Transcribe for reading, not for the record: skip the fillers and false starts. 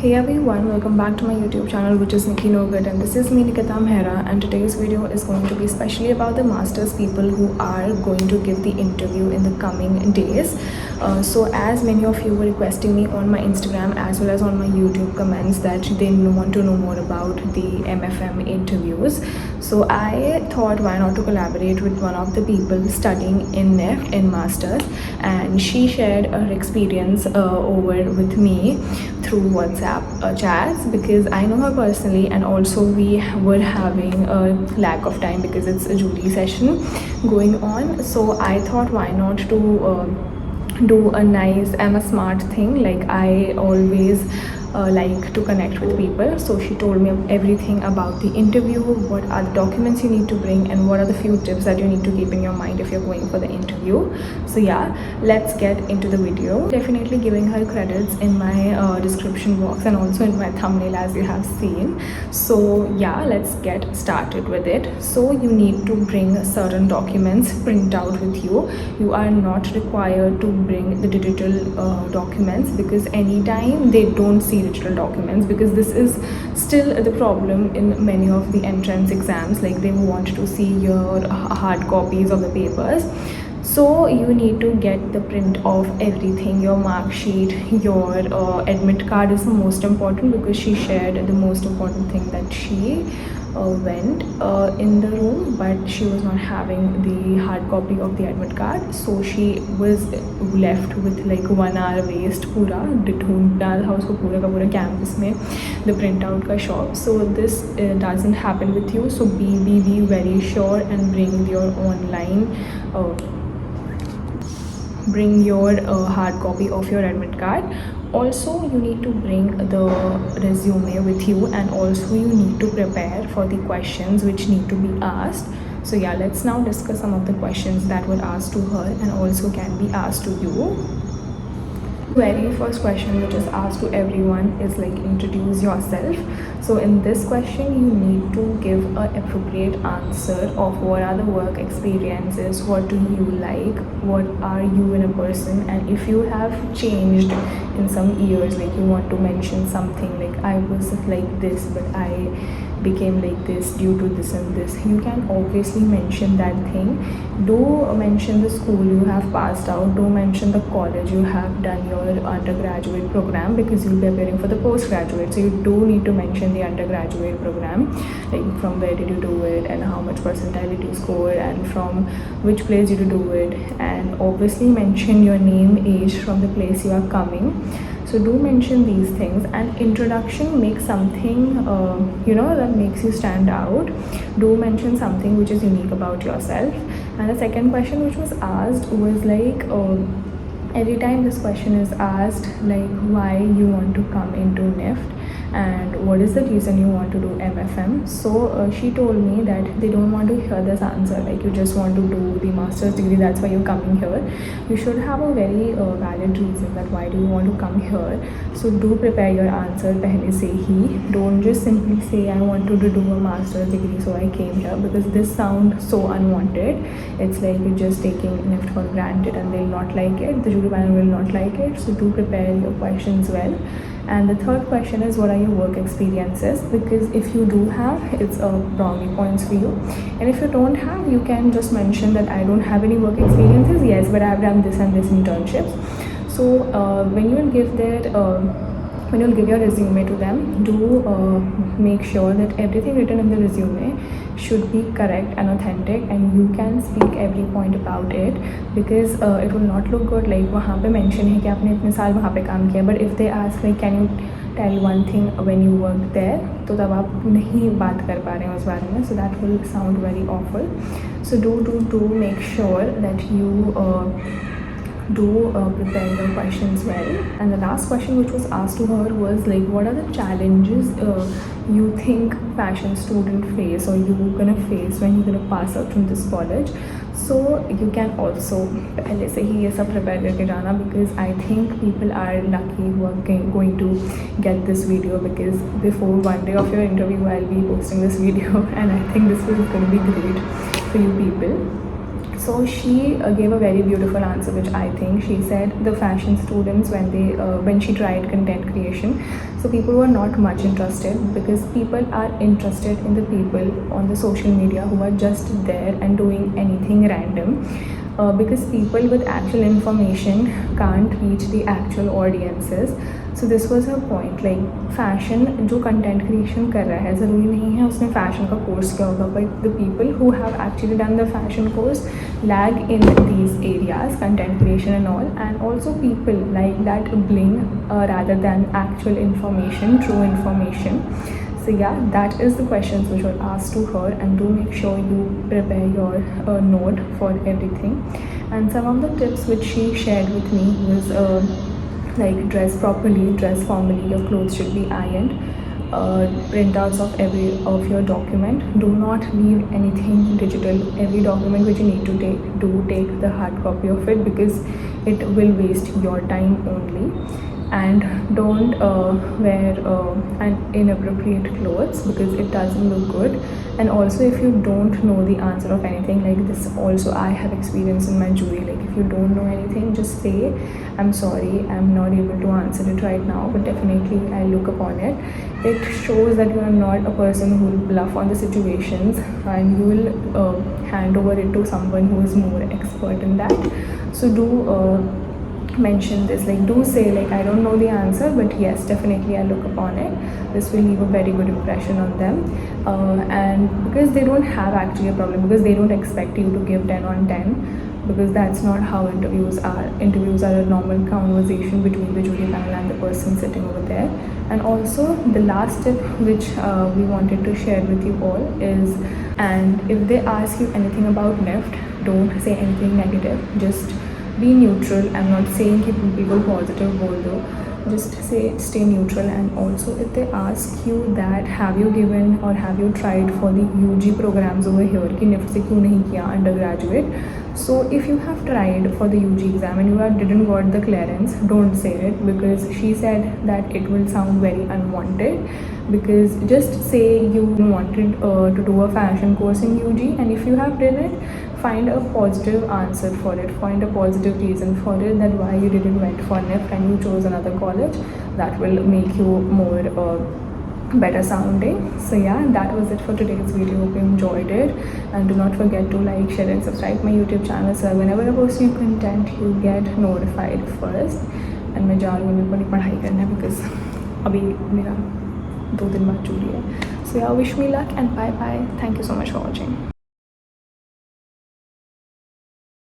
Hey everyone, welcome back to my YouTube channel, which is Nikkino, and this is me, Nivetha, and today's video is going to be especially about the masters people who are going to give the interview in the coming days. So as many of you were requesting me on my Instagram as well as on my YouTube comments that they want to know more about the MFM interviews, so I thought why not to collaborate with one of the people studying in Nift in masters, and she shared her experience over with me through WhatsApp chats, because I know her personally, and also we were having a lack of time because it's a jury session going on. So I thought why not to do a nice and a smart thing. Like I always like to connect with people, so she told me everything about the interview, what are the documents you need to bring, and what are the few tips that you need to keep in your mind if you're going for the interview. So yeah, let's get into the video. Definitely giving her credits in my description box and also in my thumbnail, as you have seen. So yeah, let's get started with it. So you need to bring certain documents, print out with you. You are not required to bring the digital documents, because anytime they don't see digital documents, because this is still the problem in many of the entrance exams. Like they want to see your hard copies of the papers. So you need to get the print of everything. Your mark sheet, your admit card is the most important, because she shared the most important thing that she went in the room, but she was not having the hard copy of the admit card. So she was left with like 1 hour waste पूरा ढूंढना था उसको पूरा का पूरा campus में the printout का shop. So this doesn't happen with you. So be very sure and bring your online bring your hard copy of your admit card. Also you need to bring the resume with you, and also you need to prepare for the questions which need to be asked. So yeah, let's now discuss some of the questions that were asked to her and also can be asked to you. Very first question which is asked to everyone is like, introduce yourself. So in this question you need to give an appropriate answer of what are the work experiences, what do you like, what are you in a person, and if you have changed in some years, like you want to mention something like I was like this but I became like this due to this and this, you can obviously mention that thing. Do mention the school you have passed out, do mention the college you have done your undergraduate program, because you'll be appearing for the postgraduate. So you do need to mention the undergraduate program, like from where did you do it and how much percentile did you score and from which place did you do it, and obviously mention your name, age, from the place you are coming. So do mention these things. And introduction, make something that makes you stand out. Do mention something which is unique about yourself. And the second question which was asked was like, every time this question is asked, like why you want to come into Nift and what is the reason you want to do MFM. So she told me that they don't want to hear this answer like you just want to do the master's degree, that's why you're coming here. You should have a very valid reason that why do you want to come here. So do prepare your answer pehle se hi. Don't just simply say I wanted to do a master's degree so I came here, because this sounds so unwanted. It's like you're just taking Nift for granted and they'll not like it, the jury panel will not like it. So do prepare your questions well. And the third question is, what are your work experiences? Because if you do have, it's a brownie points for you, and if you don't have, you can just mention that I don't have any work experiences, yes, but I've done this and this internships. So when you will give that when you'll give your resume to them, do make sure that everything written in the resume should be correct and authentic, and you can speak every point about it, because it will not look good like वहाँ पे mention है कि आपने इतने साल वहाँ पे काम किया, but if they ask like can you tell one thing when you worked there, तो तब आप नहीं बात कर पा रहे हैं उस बारे में, so that will sound very awful. So do make sure that you do prepare your questions well. And the last question which was asked to her was like, what are the challenges you think fashion student face or you're gonna face when you're gonna pass out from this college. So you can also पहले से ही ये सब prepare करके जाना, because I think people are lucky who are going to get this video, because before one day of your interview I'll be posting this video and I think this is going to be great for you people. So she gave a very beautiful answer, which I think. She said the fashion students, when she tried content creation, so people were not much interested, because people are interested in the people on the social media who are just there and doing anything random. Because people with actual information can't reach the actual audiences. So this was her point, like fashion जो content creation कर रहा है, ज़रूरी नहीं है उसने fashion का course किया होगा, but the people who have actually done the fashion course lag in these areas, content creation and all, and also people like that bling rather than actual information, true information. So yeah, that is the questions which were asked to her, and do make sure you prepare your note for everything. And some of the tips which she shared with me was like dress properly, dress formally, your clothes should be ironed, printouts of every of your document, do not leave anything digital. Every document which you need to take, do take the hard copy of it, because it will waste your time only. And don't wear an inappropriate clothes, because it doesn't look good. And also, if you don't know the answer of anything, like this also I have experience in my jury, like if you don't know anything, just say I'm sorry, I'm not able to answer it right now, but definitely I'll look upon it. It shows that you are not a person who will bluff on the situations, and you will hand over it to someone who is more expert in that. So do mention this, like do say like I don't know the answer, but yes, definitely I'll look upon it. This will leave a very good impression on them, and because they don't have actually a problem, because they don't expect you to give 10 on 10, because that's not how interviews are. Interviews are a normal conversation between the jury panel and the person sitting over there. And also the last tip which we wanted to share with you all is, and if they ask you anything about Nift, don't say anything negative, just be neutral. I'm not saying कि people positive बोल दो, just say stay neutral. And also if they ask you that have you given or have you tried for the UG programs over here कि Nift से क्यों नहीं किया undergraduate, so if you have tried for the UG exam and you didn't got the clearance, don't say it, because she said that it will sound very unwanted. Because just say you wanted to do a fashion course in UG, and if you have done it, find a positive answer for it, find a positive reason for it, that why you didn't went for Nift and you chose another college. That will make you more better sounding. So yeah, that was it for today's video. Hope you enjoyed it, and do not forget to like, share and subscribe my YouTube channel, so whenever I post new content you get notified first. And मैं जा रही हूँ अपनी पढ़ाई करने, because अभी मेरा 2 दिन बाद चूड़ी है. So yeah, wish me luck and bye bye. Thank you so much for watching.